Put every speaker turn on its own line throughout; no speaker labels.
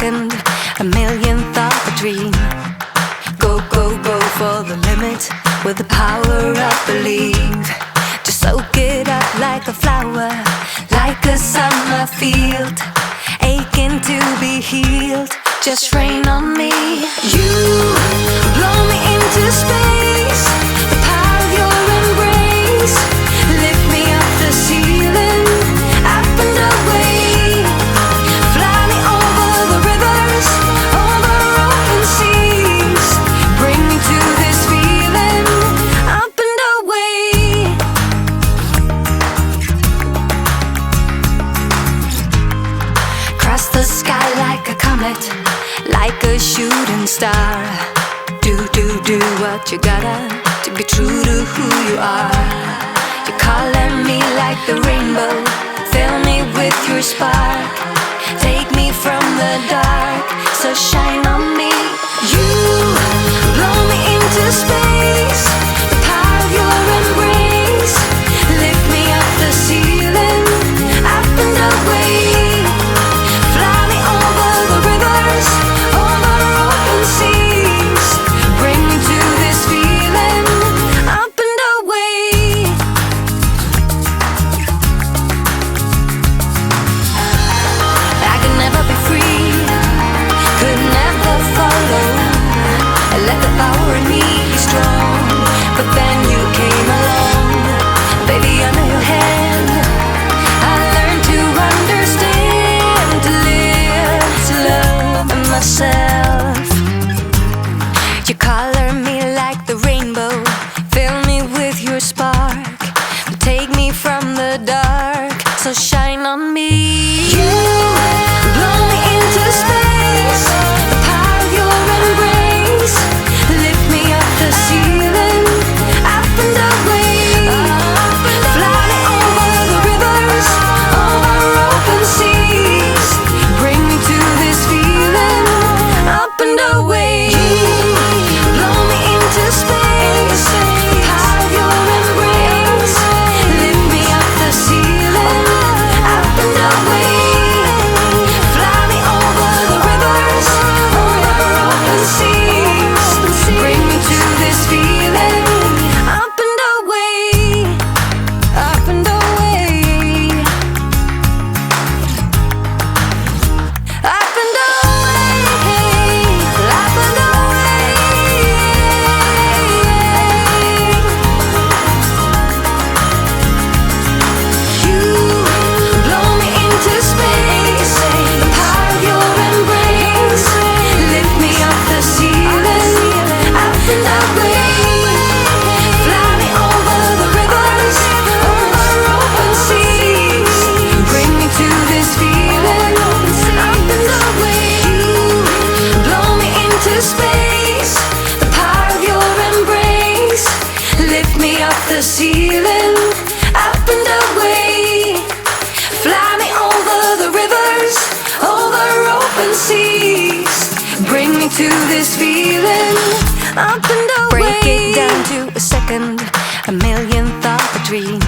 second, a millionth of a dream. Go, go, go for the limit with the power of belief. Just soak it up like a flower, like a summer field, aching to be healed. Just rain on me. You blow me into space, the power of your embrace. Lift me up the ceiling, up and away. Fly me over the rivers, over open seas. Bring me to this feeling, up and away. Cross the sky like a comet, like a shooting star. Do what you gotta to be true to who you are. You're calling me like the rainbow, fill me with your spark. Take me from the dark, so shine on me. You blow me into space, the power of your embrace. Lift me up the ceiling, up and away. Fly me over the rivers, over open seas. Bring me to this feeling, up and away. I could never be free, could never follow. I let the power in me be strong, but then you came along. Baby, under your hand, I learned to understand, to live, to love myself. You color me like the rainbow, fill me with your spark. Take me from the dark, so shine on me. You blow me into space, the power of your embrace. Lift me up the ceiling, up and away. Fly me over the rivers, over open seas. Bring me to this feeling, up and away. Blow me into space, the power of your embrace. Lift me up the ceiling, up and away. Fly me over the rivers, over open seas. Bring me to this feeling, up and away, up and away, up and away, up and away. You blow me into space, the power of your embrace. Lift me up the ceiling, up and away. Fly me over the rivers, over open seas. Bring me to this feeling, up and away. You blow me into space, the power of your embrace. Lift me up the ceiling, up and away. Fly me over the rivers, over open seas. Bring me to this feeling, up and away. Break it down to a second, a millionth of a dream.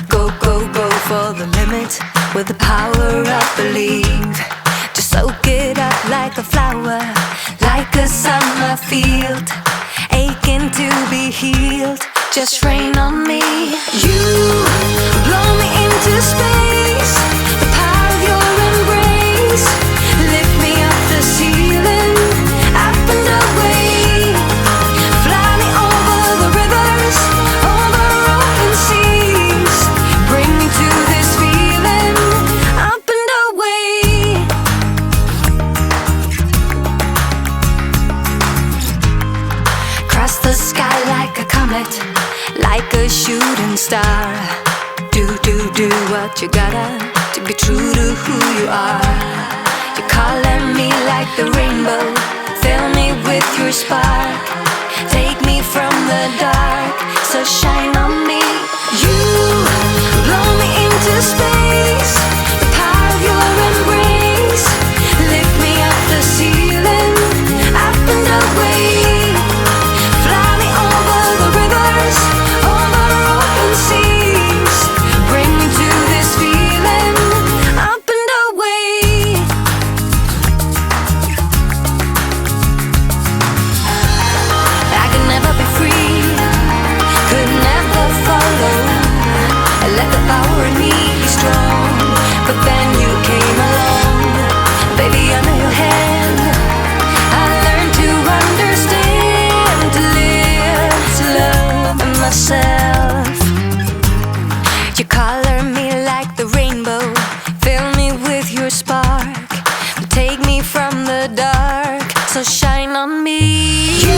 Go, go, go for the limit with the power of belief. Just soak it up like a flower, like a summer field, aching to be healed. Just rain on me. You blow me into space, the power of your embrace. Lift me up the ceiling, up and away. Fly me over the rivers, over open seas. Bring me to this feeling, up and away. Cross the sky like a comet, like a shooting star. Do what you gotta to be true to who you are. You're calling me like the rainbow, fill me with your spark. Take me from the dark, so shine on me. You blow me into space, the power of your embrace. Lift me up the ceiling, up and away. Fly me over the rivers, over open seas. Bring me to this feeling, up and away. the dark, so shine on me.